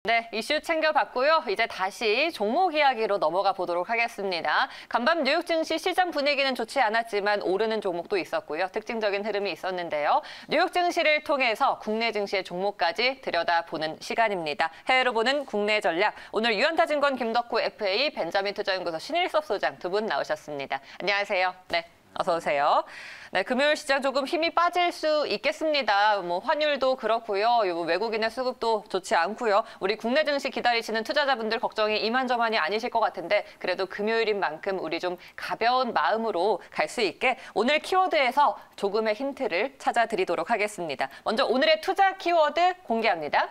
네, 이슈 챙겨봤고요. 이제 다시 종목 이야기로 넘어가 보도록 하겠습니다. 간밤 뉴욕 증시 시장 분위기는 좋지 않았지만 오르는 종목도 있었고요. 특징적인 흐름이 있었는데요. 뉴욕 증시를 통해서 국내 증시의 종목까지 들여다보는 시간입니다. 해외로 보는 국내 전략. 오늘 유한타증권 김덕호 FA, 벤자민 투자연구소 신일섭 소장 두 분 나오셨습니다. 안녕하세요. 네. 어서 오세요. 네, 금요일 시장 조금 힘이 빠질 수 있겠습니다. 환율도 그렇고요. 외국인의 수급도 좋지 않고요. 우리 국내 증시 기다리시는 투자자분들 걱정이 이만저만이 아니실 것 같은데 그래도 금요일인 만큼 우리 좀 가벼운 마음으로 갈 수 있게 오늘 키워드에서 조금의 힌트를 찾아드리도록 하겠습니다. 먼저 오늘의 투자 키워드 공개합니다.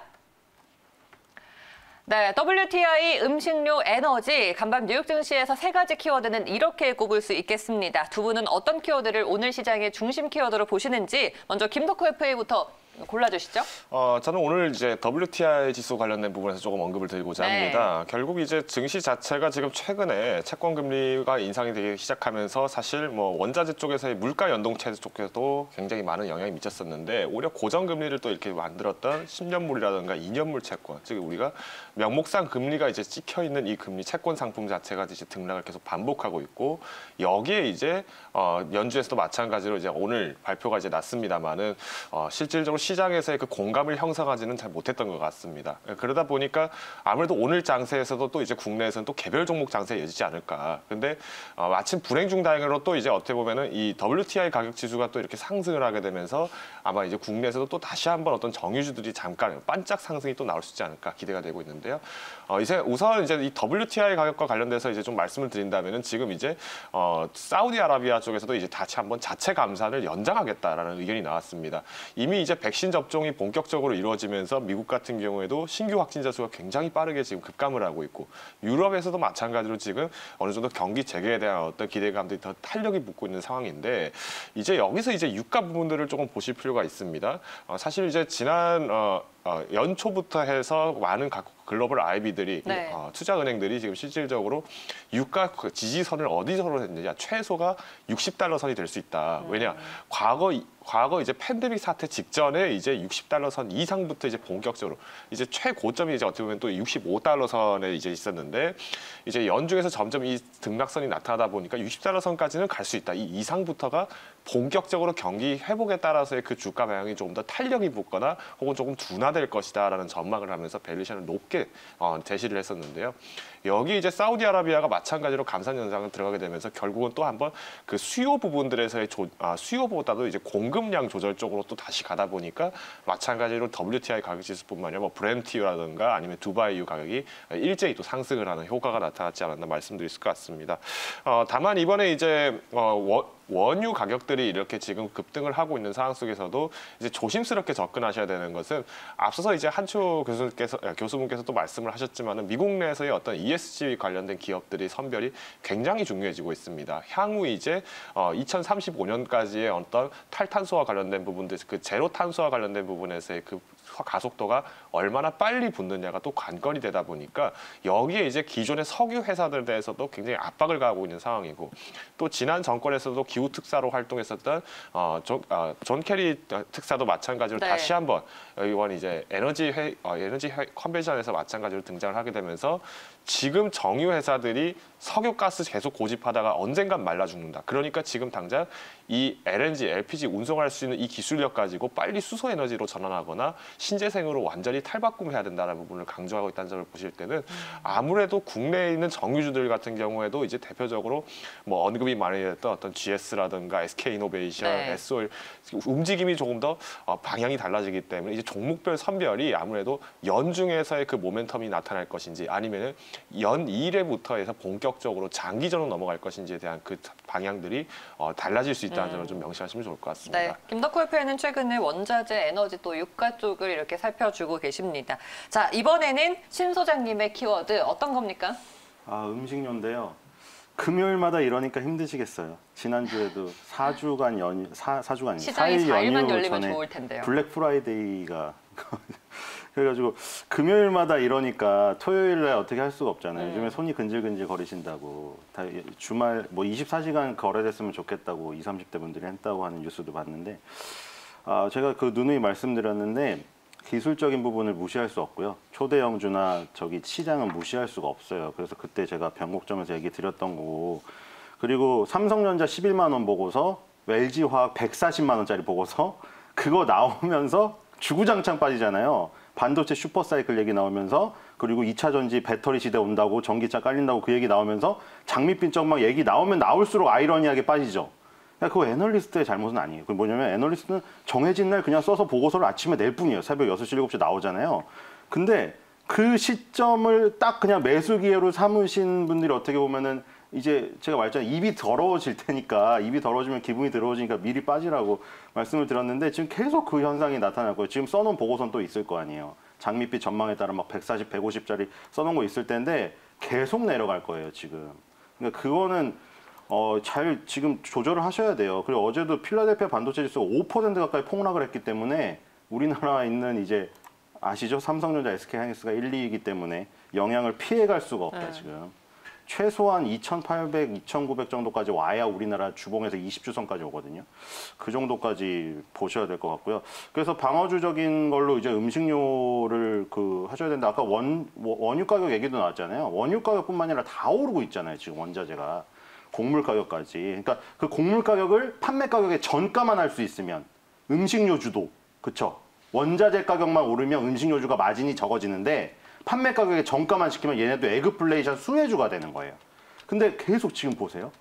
네, WTI, 음식료, 에너지, 간밤 뉴욕 증시에서 세 가지 키워드는 이렇게 꼽을 수 있겠습니다. 두 분은 어떤 키워드를 오늘 시장의 중심 키워드로 보시는지 먼저 김덕호 FA부터 골라주시죠. 저는 오늘 이제 WTI 지수 관련된 부분에서 조금 언급을 드리고자 합니다. 결국 이제 증시 자체가 지금 최근에 채권 금리가 인상이 되기 시작하면서 사실 원자재 쪽에서의 물가 연동체 쪽에도 굉장히 많은 영향이 미쳤었는데 오히려 고정 금리를 또 이렇게 만들었던 10년물이라든가 2년물 채권, 즉 우리가 명목상 금리가 이제 찍혀 있는 이 금리 채권 상품 자체가 이제 등락을 계속 반복하고 있고 여기에 이제 연준에서도 마찬가지로 이제 오늘 발표가 이제 났습니다만은 실질적으로 시장에서의 그 공감을 형성하지는 잘 못했던 것 같습니다. 그러다 보니까 아무래도 오늘 장세에서도 또 이제 국내에서는 또 개별 종목 장세에 이어지지 않을까. 근데 마침 불행 중 다행으로 또 이제 어떻게 보면은 이 WTI 가격 지수가 또 이렇게 상승을 하게 되면서 아마 이제 국내에서도 또 다시 한번 어떤 정유주들이 잠깐 반짝 상승이 또 나올 수 있지 않을까 기대가 되고 있는데요. 이제 우선 이제 이 WTI 가격과 관련돼서 이제 좀 말씀을 드린다면은 지금 이제 사우디아라비아 쪽에서도 이제 다시 한번 자체 감산을 연장하겠다라는 의견이 나왔습니다. 이미 이제 백신 접종이 본격적으로 이루어지면서 미국 같은 경우에도 신규 확진자 수가 굉장히 빠르게 지금 급감을 하고 있고 유럽에서도 마찬가지로 지금 어느 정도 경기 재개에 대한 어떤 기대감들이 더 탄력이 붙고 있는 상황인데 이제 여기서 이제 유가 부분들을 조금 보실 필요가 있습니다. 사실 이제 지난 연초부터 해서 많은 각 글로벌 IB들이 투자은행들이 지금 실질적으로 유가 지지선을 어디서로 했느냐 최소가 $60 선이 될 수 있다. 왜냐 과거 이제 팬데믹 사태 직전에 이제 $60 선 이상부터 이제 본격적으로 이제 최고점이 이제 어떻게 보면 또 $65 선에 이제 있었는데 이제 연중에서 점점 이 등락선이 나타나다 보니까 $60 선까지는 갈 수 있다. 이 이상부터가 본격적으로 경기 회복에 따라서의 그 주가 방향이 조금 더 탄력이 붙거나 혹은 조금 둔화될 것이다라는 전망을 하면서 밸류에이션을 높게 제시를 했었는데요. 여기 이제 사우디아라비아가 마찬가지로 감산 현상을 들어가게 되면서 결국은 또 한번 그 수요 부분들에서의 수요보다도 이제 공급량 조절 쪽으로 또 다시 가다 보니까 마찬가지로 WTI 가격 지수뿐만 아니라 브렌트유라든가 아니면 두바이유 가격이 일제히 또 상승을 하는 효과가 나타났지 않았나 말씀드릴 수 있을 것 같습니다. 다만 이번에 이제 원유 가격들이 이렇게 지금 급등을 하고 있는 상황 속에서도 이제 조심스럽게 접근하셔야 되는 것은 앞서서 이제 한추 교수분께서 또 말씀을 하셨지만은 미국 내에서의 어떤 ESG 관련된 기업들의 선별이 굉장히 중요해지고 있습니다. 향후 이제 2035년까지의 어떤 탈탄소와 관련된 부분들, 그 제로 탄소와 관련된 부분에서의 그 가속도가 얼마나 빨리 붙느냐가 또 관건이 되다 보니까 여기에 이제 기존의 석유 회사들에 대해서도 굉장히 압박을 가하고 있는 상황이고 또 지난 정권에서도 기후 특사로 활동했었던 존 케리 특사도 마찬가지로 다시 한번 이번 이제 에너지 컨벤션에서 마찬가지로 등장을 하게 되면서 지금 정유 회사들이 석유가스 계속 고집하다가 언젠간 말라 죽는다. 그러니까 지금 당장 이 LNG, LPG 운송할 수 있는 이 기술력 가지고 빨리 수소 에너지로 전환하거나 신재생으로 완전히 탈바꿈해야 된다는 부분을 강조하고 있다는 점을 보실 때는 아무래도 국내에 있는 정유주들 같은 경우에도 이제 대표적으로 언급이 많이 됐던 어떤 GS라든가 SK이노베이션, SOL 움직임이 조금 더 방향이 달라지기 때문에 이제 종목별 선별이 아무래도 연중에서의 그 모멘텀이 나타날 것인지 아니면은 연 2일에부터 해서 본격적으로 장기전으로 넘어갈 것인지에 대한 그 방향들이 달라질 수 있다는 점을 좀 명시하시면 좋을 것 같습니다. 네, 김덕호 FA는 최근에 원자재, 에너지 또 유가 쪽을 이렇게 살펴주고 계십니다. 자, 이번에는 신 소장님의 키워드 어떤 겁니까? 음식료인데요. 금요일마다 이러니까 힘드시겠어요. 지난주에도 4주간 연휴, 4주간 시장이 4일 4일만 연휴로 열리면 전에 좋을 텐데요. 블랙 프라이데이가 그래가지고 금요일마다 이러니까 토요일에 어떻게 할 수가 없잖아요. 요즘에 손이 근질근질 거리신다고 다 주말 24시간 거래됐으면 좋겠다고 20, 30대 분들이 했다고 하는 뉴스도 봤는데 제가 그 누누이 말씀드렸는데 기술적인 부분을 무시할 수 없고요. 초대형주나 저기 시장은 무시할 수가 없어요. 그래서 그때 제가 변곡점에서 얘기 드렸던 거고. 그리고 삼성전자 11만 원 보고서 LG화학 140만 원짜리 보고서 그거 나오면서 주구장창 빠지잖아요. 반도체 슈퍼사이클 얘기 나오면서 그리고 2차 전지 배터리 시대 온다고 전기차 깔린다고 그 얘기 나오면서 장밋빛 전망 얘기 나오면 나올수록 아이러니하게 빠지죠. 그거 애널리스트의 잘못은 아니에요. 그 뭐냐면 애널리스트는 정해진 날 그냥 써서 보고서를 아침에 낼 뿐이에요. 새벽 6시, 7시 나오잖아요. 근데 그 시점을 딱 그냥 매수 기회로 삼으신 분들이 어떻게 보면은 이제 제가 말했잖아요. 입이 더러워질 테니까 입이 더러워지면 기분이 더러워지니까 미리 빠지라고 말씀을 드렸는데 지금 계속 그 현상이 나타날 거예요. 지금 써놓은 보고서는 또 있을 거 아니에요. 장밋빛 전망에 따라 막 140, 150짜리 써놓은 거 있을 텐데 계속 내려갈 거예요, 지금. 그러니까 그거는 잘 지금 조절을 하셔야 돼요. 그리고 어제도 필라델피아 반도체 지수가 5% 가까이 폭락을 했기 때문에 우리나라에 있는 이제 아시죠? 삼성전자, SK하이닉스가 1, 2위이기 때문에 영향을 피해갈 수가 없다, 지금. 최소한 2,800, 2,900 정도까지 와야 우리나라 주봉에서 20주선까지 오거든요. 그 정도까지 보셔야 될 것 같고요. 그래서 방어주적인 걸로 이제 음식료를 하셔야 되는데 아까 원유 가격 얘기도 나왔잖아요. 원유 가격뿐만 아니라 다 오르고 있잖아요. 지금 원자재가. 곡물 가격까지. 그러니까 그 곡물 가격을 판매 가격의 전가만 할 수 있으면 음식료주도, 그쵸? 원자재 가격만 오르면 음식료주가 마진이 적어지는데 판매 가격에 정가만 시키면 얘네도 에그플레이션 수혜주가 되는 거예요. 근데 계속 지금 보세요.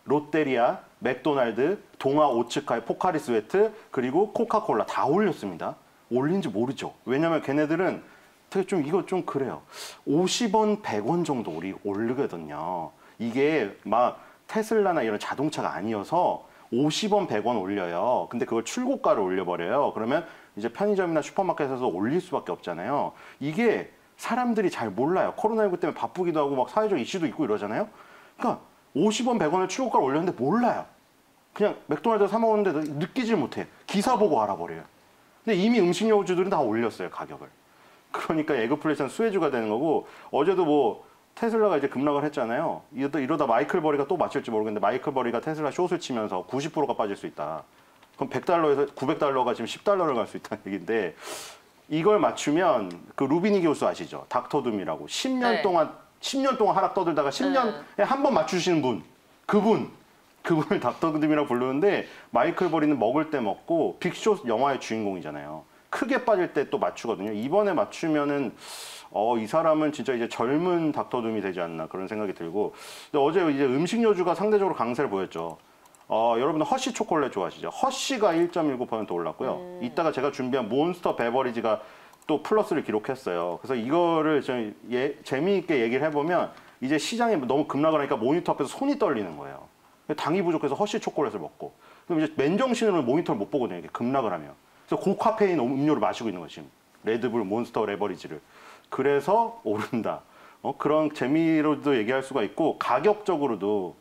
롯데리아, 맥도날드, 동아 오츠카이, 포카리 스웨트, 그리고 코카콜라 다 올렸습니다. 올린지 모르죠. 왜냐면 걔네들은 되게 좀 이거 좀 그래요. 50원, 100원 정도 오르거든요. 이게 막 테슬라나 이런 자동차가 아니어서 50원, 100원 올려요. 근데 그걸 출고가를 올려버려요. 그러면 이제 편의점이나 슈퍼마켓에서 올릴 수밖에 없잖아요. 이게 사람들이 잘 몰라요. 코로나19 때문에 바쁘기도 하고 막 사회적 이슈도 있고 이러잖아요. 그러니까 50원, 100원을 출고가를 올렸는데 몰라요. 그냥 맥도날드 사 먹었는데 느끼질 못해. 기사 보고 알아버려요. 근데 이미 음식료주들은 다 올렸어요, 가격을. 그러니까 에그플레이션 수혜주가 되는 거고 어제도 뭐 테슬라가 이제 급락을 했잖아요. 이러다 마이클 버리가 또 맞출지 모르겠는데 마이클 버리가 테슬라 숏을 치면서 90%가 빠질 수 있다. 그럼 100달러에서 900달러가 지금 10달러를 갈 수 있다는 얘기인데 이걸 맞추면 그 루비니 교수 아시죠? 닥터둠이라고 10년 동안 하락 떠들다가 10년에 한 번 맞추시는 분. 그분을 닥터둠이라고 부르는데 마이클 버리는 먹을 때 먹고 빅숏 영화의 주인공이잖아요. 크게 빠질 때 또 맞추거든요. 이번에 맞추면은 이 사람은 진짜 이제 젊은 닥터둠이 되지 않나 그런 생각이 들고. 근데 어제 이제 음식료주가 상대적으로 강세를 보였죠. 여러분 허쉬 초콜릿 좋아하시죠? 허쉬가 1.19% 올랐고요. 이따가 제가 준비한 몬스터 베버리지가 또 플러스를 기록했어요. 그래서 이거를 좀 재미있게 얘기를 해보면 이제 시장이 너무 급락을 하니까 모니터 앞에서 손이 떨리는 거예요. 당이 부족해서 허쉬 초콜릿을 먹고. 그럼 이제 맨정신으로 모니터를 못 보거든요. 이게 급락을 하면. 그래서 고카페인 음료를 마시고 있는 거예요, 지금. 레드불, 몬스터, 레버리지를. 그래서 오른다. 그런 재미로도 얘기할 수가 있고 가격적으로도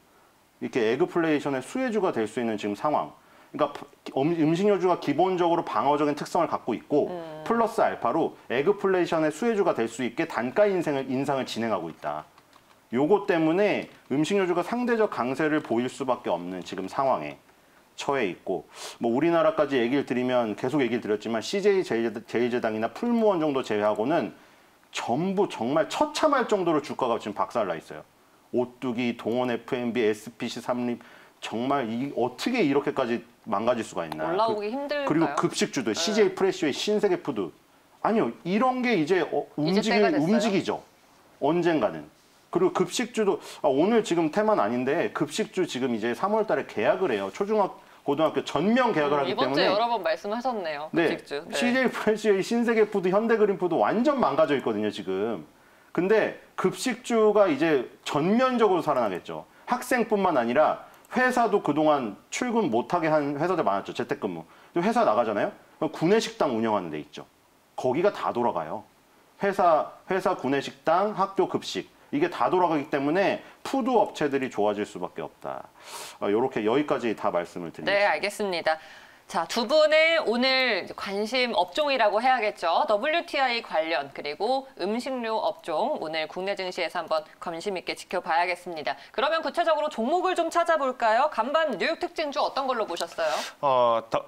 이렇게 에그플레이션의 수혜주가 될 수 있는 지금 상황. 그러니까 음식료주가 기본적으로 방어적인 특성을 갖고 있고 플러스 알파로 에그플레이션의 수혜주가 될 수 있게 단가 인상을 진행하고 있다. 요거 때문에 음식료주가 상대적 강세를 보일 수밖에 없는 지금 상황에 처해 있고 뭐 우리나라까지 얘기를 드리면 계속 얘기를 드렸지만 CJ 제일제당이나 풀무원 정도 제외하고는 전부 정말 처참할 정도로 주가가 지금 박살나 있어요. 오뚜기, 동원 F&B, SPC, 삼립 정말 어떻게 이렇게까지 망가질 수가 있나. 올라오기 힘들까요? 그리고 급식주도 CJ 프레시웨이, 신세계푸드. 아니요. 이런 게 이제 움직이죠. 언젠가는. 그리고 급식주도 오늘 지금 테마는 아닌데 급식주 지금 이제 3월 달에 계약을 해요. 고등학교 전면 계약을 하기 이번 때문에. 주에 여러 번 말씀하셨네요. 급식주. 네. CJ 프레시웨이, 신세계푸드, 현대그린푸드 완전 망가져 있거든요, 지금. 근데 급식주가 이제 전면적으로 살아나겠죠. 학생뿐만 아니라 회사도 그동안 출근 못하게 한 회사들 많았죠. 재택근무. 회사 나가잖아요. 그럼 구내식당 운영하는 데 있죠. 거기가 다 돌아가요. 회사 구내식당, 학교 급식. 이게 다 돌아가기 때문에 푸드 업체들이 좋아질 수밖에 없다. 이렇게 여기까지 다 말씀을 드립니다. 네, 알겠습니다. 자, 두 분의 오늘 관심 업종이라고 해야겠죠. WTI 관련 그리고 음식료 업종 오늘 국내 증시에서 한번 관심 있게 지켜봐야겠습니다. 그러면 구체적으로 종목을 좀 찾아볼까요? 간밤 뉴욕 특징주 어떤 걸로 보셨어요?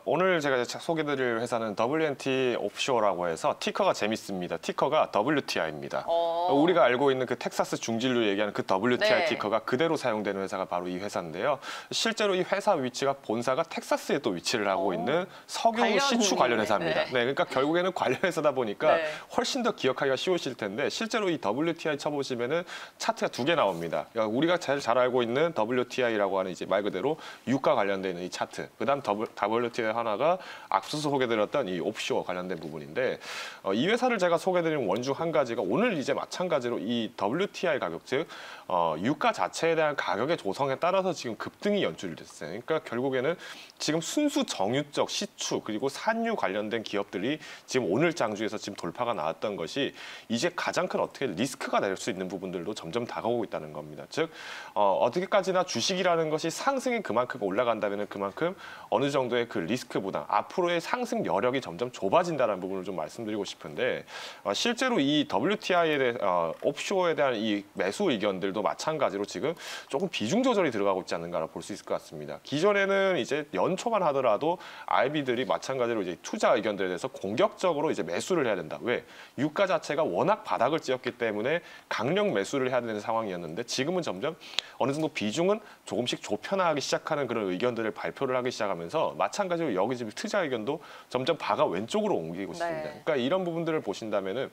오늘 제가 소개드릴 회사는 WNT 옵쇼어라고 해서 티커가 재밌습니다. 티커가 WTI입니다. 우리가 알고 있는 그 텍사스 중진류 얘기하는 그 WTI 네. 티커가 그대로 사용되는 회사가 바로 이 회사인데요. 실제로 이 회사 위치가 본사가 텍사스에 또 위치를 하고 있는 석유 관련 시추 관련 분이네. 회사입니다. 네. 네, 그러니까 결국에는 관련 회사다 보니까 네. 훨씬 더 기억하기가 쉬우실 텐데 실제로 이 WTI 쳐보시면은 차트가 두 개 나옵니다. 그러니까 우리가 제일 잘 알고 있는 WTI라고 하는 이제 말 그대로 유가 관련된 이 차트. 그다음 WTI 하나가 앞서서 소개드렸던 이 옵쇼어 관련된 부분인데 이 회사를 제가 소개드린 원중 한 가지가 오늘 이제 마찬가지로 이 WTI 가격 즉 유가 자체에 대한 가격의 조성에 따라서 지금 급등이 연출이 됐어요. 그러니까 결국에는 지금 순수 정유적 시추 그리고 산유 관련된 기업들이 지금 오늘 장주에서 지금 돌파가 나왔던 것이 이제 가장 큰 어떻게 리스크가 될 수 있는 부분들도 점점 다가오고 있다는 겁니다. 즉 어떻게까지나 주식이라는 것이 상승이 그만큼 올라간다면 그만큼 어느 정도의 그 리스크 부담 앞으로의 상승 여력이 점점 좁아진다는 부분을 좀 말씀드리고 싶은데 실제로 이 WTI에 대해 옵쇼어에 대한 이 매수 의견들도 마찬가지로 지금 조금 비중 조절이 들어가고 있지 않는가 볼 수 있을 것 같습니다. 기존에는 이제 연초만 하더라도 IB들이 마찬가지로 이제 투자 의견들에 대해서 공격적으로 이제 매수를 해야 된다. 왜? 유가 자체가 워낙 바닥을 찍었기 때문에 강력 매수를 해야 되는 상황이었는데 지금은 점점 어느 정도 비중은 조금씩 좁혀나가기 시작하는 그런 의견들을 발표를 하기 시작하면서 마찬가지로 여기 지금 투자 의견도 점점 바가 왼쪽으로 옮기고 있습니다. 그러니까 이런 부분들을 보신다면은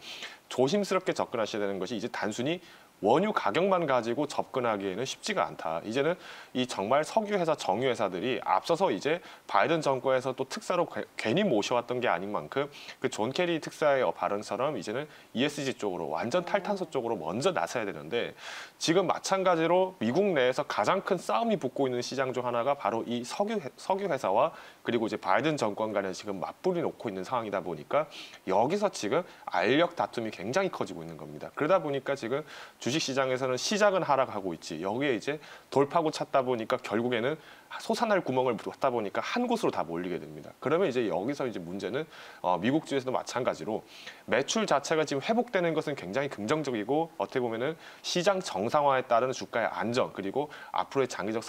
조심스럽게 접근하셔야 되는 것이 이제 단순히 원유 가격만 가지고 접근하기에는 쉽지가 않다. 이제는 이 정말 석유 회사, 정유 회사들이 앞서서 이제 바이든 정권에서 또 특사로 괜히 모셔왔던 게 아닌 만큼 그 존 케리 특사의 발언처럼 이제는 ESG 쪽으로 완전 탈탄소 쪽으로 먼저 나서야 되는데 지금 마찬가지로 미국 내에서 가장 큰 싸움이 붙고 있는 시장 중 하나가 바로 이 석유 회사와 그리고 이제 바이든 정권 간에 지금 맞불이 놓고 있는 상황이다 보니까 여기서 지금 알력 다툼이 굉장히 커지고 있는 겁니다. 그러다 보니까 지금 주식시장에서는 시작은 하락하고 있지 여기에 이제 돌파구 찾다 보니까 결국에는 솟아날 구멍을 뚫다 보니까 한 곳으로 다 몰리게 됩니다. 그러면 이제 여기서 이제 문제는 미국주에서도 마찬가지로 매출 자체가 지금 회복되는 것은 굉장히 긍정적이고 어떻게 보면은 시장 정상화에 따른 주가의 안정 그리고 앞으로의 장기적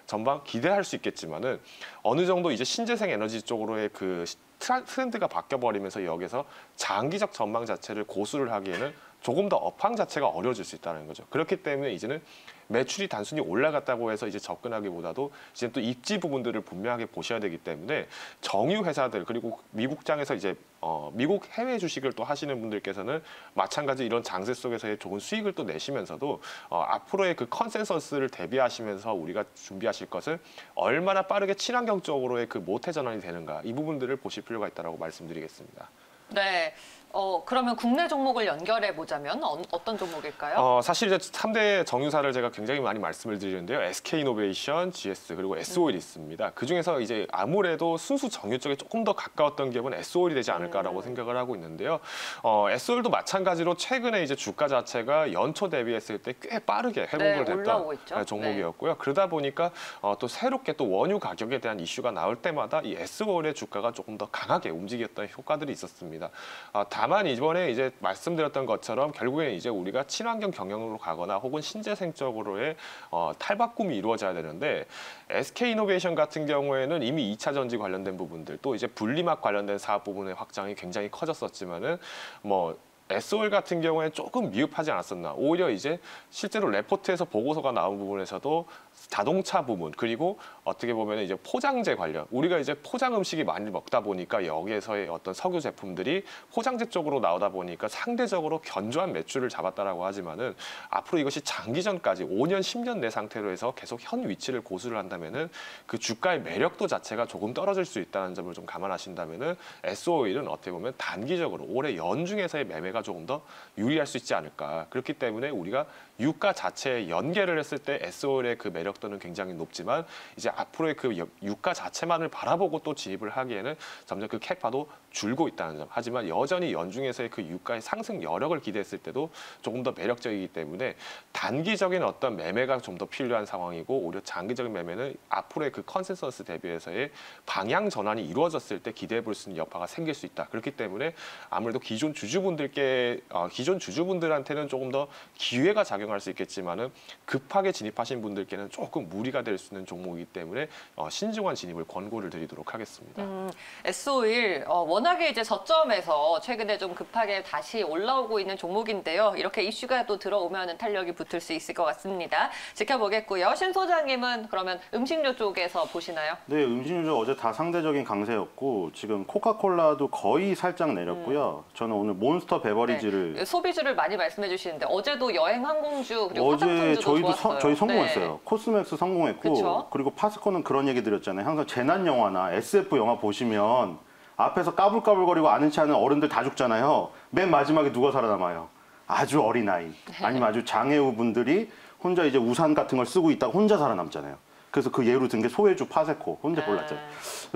전방 기대할 수 있겠지만은 어느 정도 이제 신재생 에너지 쪽으로의 그 트렌드가 바뀌어버리면서 여기서 장기적 전망 자체를 고수를 하기에는 조금 더 업황 자체가 어려워질 수 있다는 거죠. 그렇기 때문에 이제는 매출이 단순히 올라갔다고 해서 이제 접근하기보다도 이제 또 입지 부분들을 분명하게 보셔야 되기 때문에 정유 회사들 그리고 미국장에서 이제 미국 해외 주식을 또 하시는 분들께서는 마찬가지 이런 장세 속에서의 좋은 수익을 또 내시면서도 앞으로의 그 컨센서스를 대비하시면서 우리가 준비하실 것은 얼마나 빠르게 친환경 쪽으로의 그 모태 전환이 되는가 이 부분들을 보실 필요가 있다고 말씀드리겠습니다. 네. 그러면 국내 종목을 연결해 보자면 어떤 종목일까요? 사실 이제 3대 정유사를 제가 굉장히 많이 말씀을 드리는데요. SK이노베이션, GS 그리고 S오일이 있습니다. 그중에서 이제 아무래도 순수 정유 쪽에 조금 더 가까웠던 기업은 S오일이 되지 않을까라고 생각을 하고 있는데요. S오일도 마찬가지로 최근에 이제 주가 자체가 연초 대비했을 때 꽤 빠르게 회복을 됐던 종목이었고요. 그러다 보니까 또 새롭게 또 원유 가격에 대한 이슈가 나올 때마다 이 S오일의 주가가 조금 더 강하게 움직였던 효과들이 있었습니다. 다만 이번에 이제 말씀드렸던 것처럼 결국에는 이제 우리가 친환경 경영으로 가거나 혹은 신재생 쪽으로의 탈바꿈이 이루어져야 되는데 SK이노베이션 같은 경우에는 이미 2차 전지 관련된 부분들 또 이제 분리막 관련된 사업 부분의 확장이 굉장히 커졌었지만은 S오일 같은 경우에 조금 미흡하지 않았었나. 오히려 이제 실제로 레포트에서 보고서가 나온 부분에서도 자동차 부분 그리고 어떻게 보면 이제 포장재 관련 우리가 이제 포장 음식이 많이 먹다 보니까 여기에서의 어떤 석유 제품들이 포장재 쪽으로 나오다 보니까 상대적으로 견조한 매출을 잡았다라고 하지만은 앞으로 이것이 장기전까지 5년, 10년 내 상태로 해서 계속 현 위치를 고수를 한다면은 그 주가의 매력도 자체가 조금 떨어질 수 있다는 점을 좀 감안하신다면은 S오일은 어떻게 보면 단기적으로 올해 연중에서의 매매가 자체가 조금 더 유리할 수 있지 않을까. 그렇기 때문에 우리가 유가 자체에 연계를 했을 때 SOL의 그 매력도는 굉장히 높지만 이제 앞으로의 그 유가 자체만을 바라보고 또 진입을 하기에는 점점 그 캐파도 줄고 있다는 점. 하지만 여전히 연중에서의 그 유가의 상승 여력을 기대했을 때도 조금 더 매력적이기 때문에 단기적인 어떤 매매가 좀 더 필요한 상황이고 오히려 장기적인 매매는 앞으로의 그 컨센서스 대비해서의 방향 전환이 이루어졌을 때 기대해 볼 수 있는 여파가 생길 수 있다. 그렇기 때문에 아무래도 기존 주주분들한테는 조금 더 기회가 작용할 수 있겠지만은 급하게 진입하신 분들께는 조금 무리가 될 수 있는 종목이기 때문에 신중한 진입을 권고를 드리도록 하겠습니다. SO일 워낙에 이제 저점에서 최근에 좀 급하게 다시 올라오고 있는 종목인데요. 이렇게 이슈가 또 들어오면 탄력이 붙을 수 있을 것 같습니다. 지켜보겠고요. 신 소장님은 그러면 음식료 쪽에서 보시나요? 네, 음식료 어제 다 상대적인 강세였고 지금 코카콜라도 거의 살짝 내렸고요. 저는 오늘 몬스터 베버리지를 네, 소비주를 많이 말씀해 주시는데 어제도 여행 항공주 그리고 어제 화장품주도 저희도 좋았어요. 저희 성공했어요. 네. 코스맥스 성공했고 그쵸? 그리고 파스코는 그런 얘기 드렸잖아요. 항상 재난 영화나 SF 영화 보시면 앞에서 까불까불거리고 아는 체 하는 어른들 다 죽잖아요. 맨 마지막에 누가 살아남아요? 아주 어린 아이 아니면 아주 장애우 분들이 혼자 이제 우산 같은 걸 쓰고 있다가 혼자 살아남잖아요. 그래서 그 예로 든 게 소외주 파세코 혼자 골랐죠.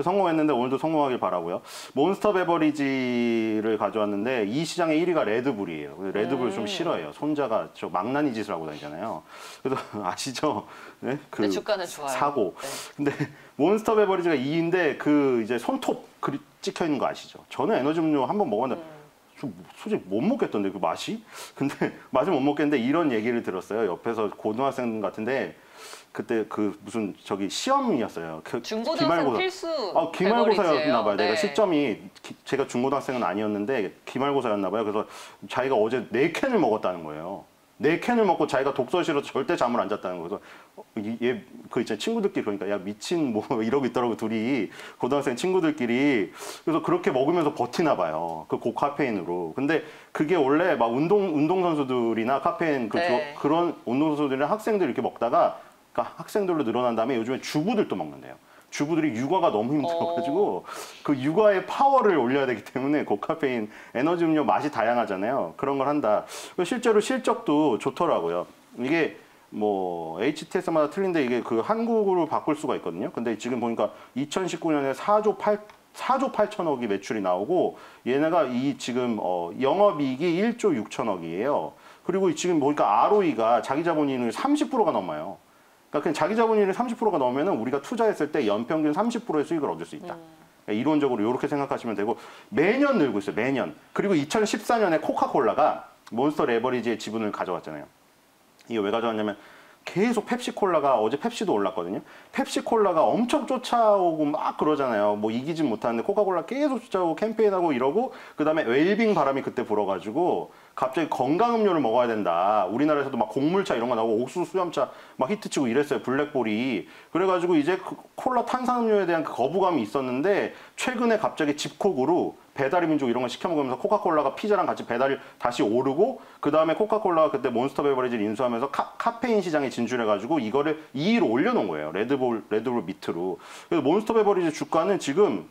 성공했는데 오늘도 성공하길 바라고요. 몬스터 베버리지를 가져왔는데 이 시장의 1위가 레드불이에요. 레드불 좀 싫어해요. 손자가 저 망나니 짓을 하고 다니잖아요. 그래서 아시죠? 네? 그 네, 주가는 좋아요. 사고. 네. 근데 몬스터 베버리지가 2위인데 그 이제 손톱 찍혀 있는 거 아시죠? 저는 에너지 음료 한번 먹었는데 솔직히 못 먹겠던데 그 맛이? 근데 맛을 못 먹겠는데 이런 얘기를 들었어요. 옆에서 고등학생 같은데 그때 그 무슨 저기 시험이었어요. 중고등학생 필수 기말고사였나 봐요. 네. 내가 시점이 제가 중고등학생은 아니었는데 기말고사였나 봐요. 그래서 자기가 어제 4캔을 먹었다는 거예요. 4캔을 먹고 자기가 독서실에서 절대 잠을 안 잤다는 거예요. 그래서 얘 그 있잖아요. 친구들끼리 그러니까 야 미친 뭐 이러고 있더라고 둘이 고등학생 친구들끼리. 그래서 그렇게 먹으면서 버티나 봐요. 그 고카페인으로. 근데 그게 원래 막 운동선수들이나 카페인 네. 그런 운동선수들이나 학생들 이렇게 먹다가 그러니까 학생들로 늘어난 다음에 요즘에 주부들도 먹는데요. 주부들이 육아가 너무 힘들어가지고 그 육아의 파워를 올려야 되기 때문에 고카페인 에너지 음료 맛이 다양하잖아요. 그런 걸 한다. 실제로 실적도 좋더라고요. 이게 뭐 HTS마다 틀린데 이게 그 한국으로 바꿀 수가 있거든요. 근데 지금 보니까 2019년에 4조 8천억이 매출이 나오고 얘네가 이 지금 영업이익이 1조 6천억이에요. 그리고 지금 보니까 ROE가 자기 자본이익률 30%가 넘어요. 그러니까 그냥 자기 자본이익률 30%가 넘으면 우리가 투자했을 때 연평균 30%의 수익을 얻을 수 있다. 그러니까 이론적으로 이렇게 생각하시면 되고 매년 늘고 있어요. 매년. 그리고 2014년에 코카콜라가 몬스터 레버리지의 지분을 가져왔잖아요. 이게 왜 가져왔냐면 계속 펩시콜라가 어제 펩시도 올랐거든요. 펩시콜라가 엄청 쫓아오고 막 그러잖아요. 뭐 이기진 못하는데 코카콜라 계속 쫓아오고 캠페인하고 이러고 그다음에 웰빙 바람이 그때 불어가지고 갑자기 건강음료를 먹어야 된다. 우리나라에서도 막 곡물차 이런 거 나오고 옥수수 수염차 막 히트치고 이랬어요. 블랙볼이. 그래가지고 이제 그 콜라 탄산음료에 대한 그 거부감이 있었는데 최근에 갑자기 집콕으로 배달의 민족 이런 거 시켜 먹으면서 코카콜라가 피자랑 같이 배달이 다시 오르고 그 다음에 코카콜라가 그때 몬스터 베버리지를 인수하면서 카페인 시장에 진출해가지고 이거를 2위로 올려놓은 거예요. 레드불 밑으로. 그래서 몬스터 베버리지 주가는 지금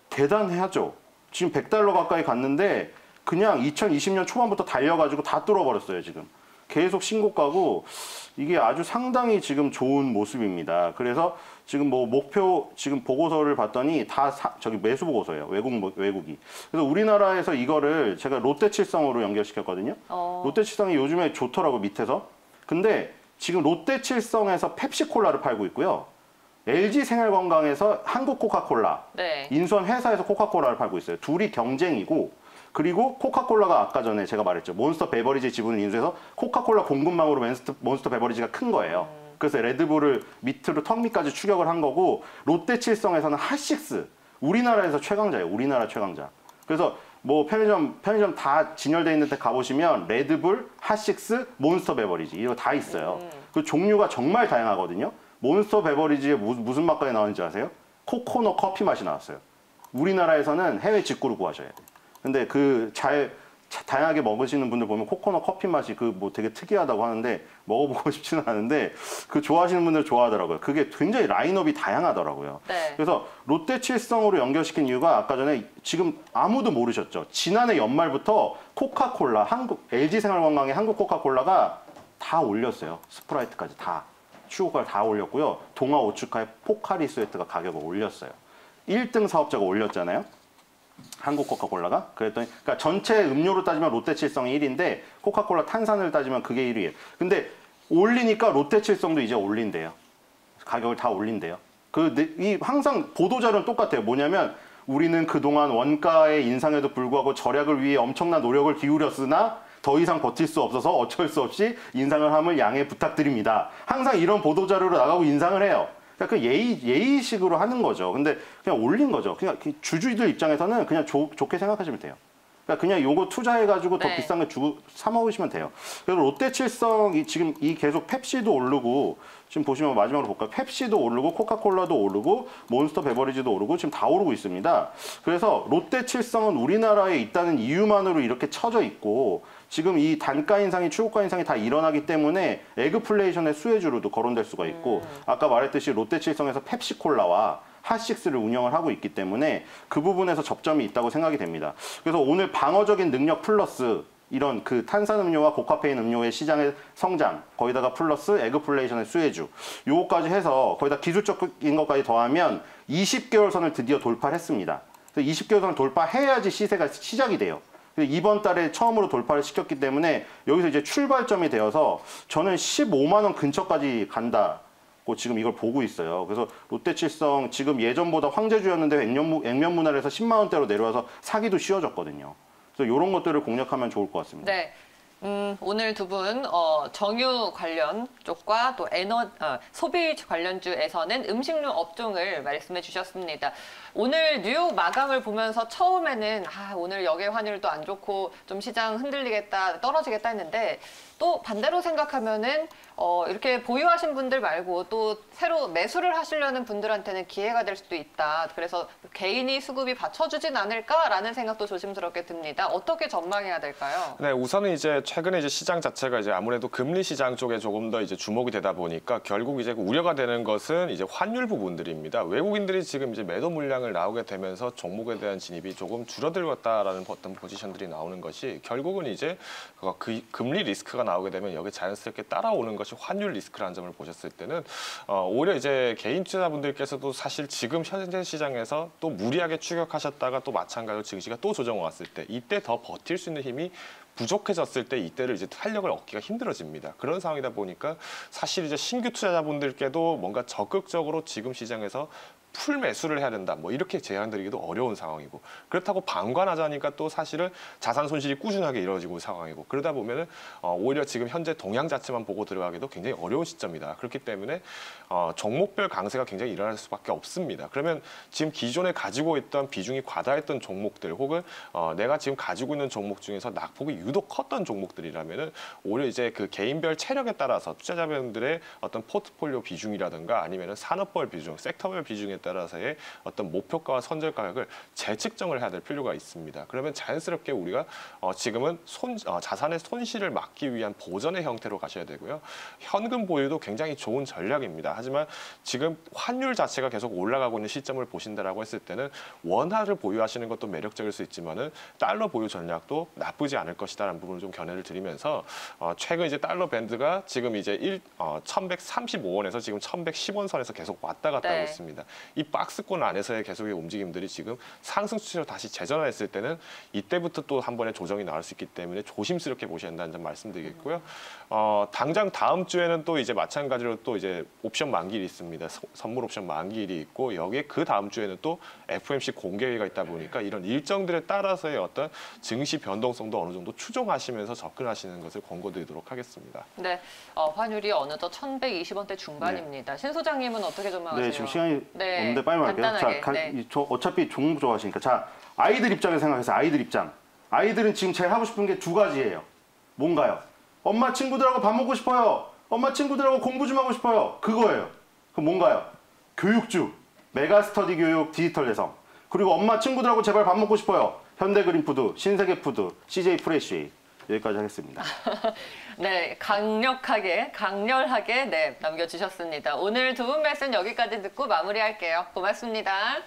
대단하죠. 지금 $100 가까이 갔는데 그냥 2020년 초반부터 달려가지고 다 뚫어버렸어요, 지금. 계속 신고가고 이게 아주 상당히 지금 좋은 모습입니다. 그래서 지금 뭐 목표 지금 보고서를 봤더니 다 저기 매수 보고서예요. 외국이. 그래서 우리나라에서 이거를 제가 롯데칠성으로 연결시켰거든요. 롯데칠성이 요즘에 좋더라고 밑에서. 근데 지금 롯데칠성에서 펩시콜라를 팔고 있고요. LG생활건강에서 한국 코카콜라, 네. 인수한 회사에서 코카콜라를 팔고 있어요. 둘이 경쟁이고 그리고 코카콜라가 아까 전에 제가 말했죠. 몬스터 베버리지 지분을 인수해서 코카콜라 공급망으로 몬스터 베버리지가 큰 거예요. 그래서 레드불을 밑으로 턱 밑까지 추격을 한 거고 롯데칠성에서는 핫식스, 우리나라에서 최강자예요. 우리나라 최강자. 그래서 뭐 편의점 다 진열돼 있는 데 가보시면 레드불, 핫식스, 몬스터 베버리지 이거 다 있어요. 그 종류가 정말 다양하거든요. 몬스터 베버리지에 무슨 맛까지 나오는지 아세요? 코코넛 커피 맛이 나왔어요. 우리나라에서는 해외 직구로 구하셔야 돼요. 근데 그 다양하게 먹으시는 분들 보면 코코넛 커피 맛이 그 뭐 되게 특이하다고 하는데 먹어보고 싶지는 않은데 그 좋아하시는 분들 좋아하더라고요. 그게 굉장히 라인업이 다양하더라고요. 네. 그래서 롯데칠성으로 연결시킨 이유가 아까 전에 지금 아무도 모르셨죠. 지난해 연말부터 코카콜라, LG생활건강의 한국 코카콜라가 다 올렸어요. 스프라이트까지 다. 슈거까지 다 올렸고요. 동아 오츠카의 포카리 스웨트가 가격을 올렸어요. 1등 사업자가 올렸잖아요. 한국 코카콜라가. 그랬더니 그러니까 전체 음료로 따지면 롯데칠성이 1위인데 코카콜라 탄산을 따지면 그게 1위예요. 근데 올리니까 롯데칠성도 이제 올린대요. 가격을 다 올린대요. 항상 보도자료는 똑같아요. 뭐냐면 우리는 그동안 원가의 인상에도 불구하고 절약을 위해 엄청난 노력을 기울였으나 더 이상 버틸 수 없어서 어쩔 수 없이 인상을 함을 양해 부탁드립니다. 항상 이런 보도자료로 나가고 인상을 해요. 그러니까 그 예의식으로 하는 거죠. 근데 그냥 올린 거죠. 그냥 주주들 입장에서는 그냥 좋게 생각하시면 돼요. 그러니까 그냥 요거 투자해가지고 더 네. 비싼 거 주고 사 먹으시면 돼요. 그래서 롯데칠성이 지금 계속 펩시도 오르고 지금 보시면 마지막으로 볼까요? 펩시도 오르고 코카콜라도 오르고 몬스터 베버리지도 오르고 지금 다 오르고 있습니다. 그래서 롯데칠성은 우리나라에 있다는 이유만으로 이렇게 쳐져 있고 지금 이 단가 인상이 추고가 인상이 다 일어나기 때문에 에그플레이션의 수혜주로도 거론될 수가 있고 아까 말했듯이 롯데칠성에서 펩시콜라와 핫식스를 운영을 하고 있기 때문에 그 부분에서 접점이 있다고 생각이 됩니다. 그래서 오늘 방어적인 능력 플러스 이런 그 탄산음료와 고카페인 음료의 시장의 성장, 거기다가 플러스 에그플레이션의 수혜주, 요거까지 해서 거기다 기술적인 것까지 더하면 20개월 선을 드디어 돌파를 했습니다. 그래서 20개월 선을 돌파해야지 시세가 시작이 돼요. 이번 달에 처음으로 돌파를 시켰기 때문에 여기서 이제 출발점이 되어서 저는 15만 원 근처까지 간다. 지금 이걸 보고 있어요. 그래서 롯데칠성 지금 예전보다 황제주였는데 액면 분할에서 10만 원대로 내려와서 사기도 쉬워졌거든요. 그래서 이런 것들을 공략하면 좋을 것 같습니다. 네. 오늘 두 분 정유 관련 쪽과 또 소비 관련주에서는 음식료 업종을 말씀해 주셨습니다. 오늘 뉴욕 마감을 보면서 처음에는 오늘 역외 환율도 안 좋고 좀 시장 흔들리겠다, 떨어지겠다 했는데 또 반대로 생각하면은 이렇게 보유하신 분들 말고 또 새로 매수를 하시려는 분들한테는 기회가 될 수도 있다. 그래서 개인이 수급이 받쳐주진 않을까라는 생각도 조심스럽게 듭니다. 어떻게 전망해야 될까요? 네, 우선은 이제 최근에 이제 시장 자체가 이제 아무래도 금리 시장 쪽에 조금 더 이제 주목이 되다 보니까 결국 이제 우려가 되는 것은 이제 환율 부분들입니다. 외국인들이 지금 이제 매도 물량을 나오게 되면서 종목에 대한 진입이 조금 줄어들었다라는 어떤 포지션들이 나오는 것이 결국은 이제 그 금리 리스크가 나오게 되면 여기 자연스럽게 따라오는 것이 환율 리스크라는 점을 보셨을 때는 오히려 이제 개인 투자자분들께서도 사실 지금 현재 시장에서 또 무리하게 추격하셨다가 또 마찬가지로 증시가 또 조정 왔을 때 이때 더 버틸 수 있는 힘이 부족해졌을 때 이때를 이제 탄력을 얻기가 힘들어집니다. 그런 상황이다 보니까 사실 이제 신규 투자자분들께도 뭔가 적극적으로 지금 시장에서 풀 매수를 해야 된다. 뭐 이렇게 제안드리기도 어려운 상황이고 그렇다고 방관하자니까 또 사실은 자산 손실이 꾸준하게 이루어지고 상황이고 그러다 보면은 오히려 지금 현재 동향 자체만 보고 들어가기도 굉장히 어려운 시점이다. 그렇기 때문에 종목별 강세가 굉장히 일어날 수밖에 없습니다. 그러면 지금 기존에 가지고 있던 비중이 과다했던 종목들 혹은 내가 지금 가지고 있는 종목 중에서 낙폭이 유독 컸던 종목들이라면은 오히려 이제 그 개인별 체력에 따라서 투자자분들의 어떤 포트폴리오 비중이라든가 아니면은 산업별 비중, 섹터별 비중에 따라서의 어떤 목표가와 선절 가격을 재측정을 해야 될 필요가 있습니다. 그러면 자연스럽게 우리가 지금은 자산의 손실을 막기 위한 보전의 형태로 가셔야 되고요. 현금 보유도 굉장히 좋은 전략입니다. 하지만 지금 환율 자체가 계속 올라가고 있는 시점을 보신다라고 했을 때는 원화를 보유하시는 것도 매력적일 수 있지만은 달러 보유 전략도 나쁘지 않을 것이다라는 부분을 좀 견해를 드리면서 최근 이제 달러 밴드가 지금 이제 1135원에서 지금 1110원 선에서 계속 왔다 갔다 하고 있습니다. 이 박스권 안에서의 계속의 움직임들이 지금 상승 추세로 다시 재전환했을 때는 이때부터 또 한 번의 조정이 나올 수 있기 때문에 조심스럽게 보셔야 한다는 점 말씀드리겠고요. 당장 다음 주에는 또 이제 마찬가지로 또 이제 옵션 만기일이 있습니다. 선물 옵션 만기일이 있고 여기에 그 다음 주에는 또 FOMC 공개회의가 있다 보니까 이런 일정들에 따라서의 어떤 증시 변동성도 어느 정도 추정하시면서 접근하시는 것을 권고드리도록 하겠습니다. 네, 환율이 어느덧 1120원대 중반입니다. 네. 신 소장님은 어떻게 전망하세요? 네, 지금 시간이 네, 없는데 빨리 말할게요. 간단하게. 자, 어차피 종목 좋아하시니까. 자, 아이들 입장에서 생각해서 아이들 입장. 아이들은 지금 제일 하고 싶은 게 두 가지예요. 뭔가요? 엄마 친구들하고 밥 먹고 싶어요. 엄마 친구들하고 공부 좀 하고 싶어요. 그거예요. 그럼 뭔가요? 교육주, 메가스터디 교육, 디지털 대성. 그리고 엄마 친구들하고 제발 밥 먹고 싶어요. 현대그린푸드, 신세계푸드, CJ 프레쉬 여기까지 하겠습니다. 네, 강렬하게 네, 남겨주셨습니다. 오늘 두 분 말씀 여기까지 듣고 마무리할게요. 고맙습니다.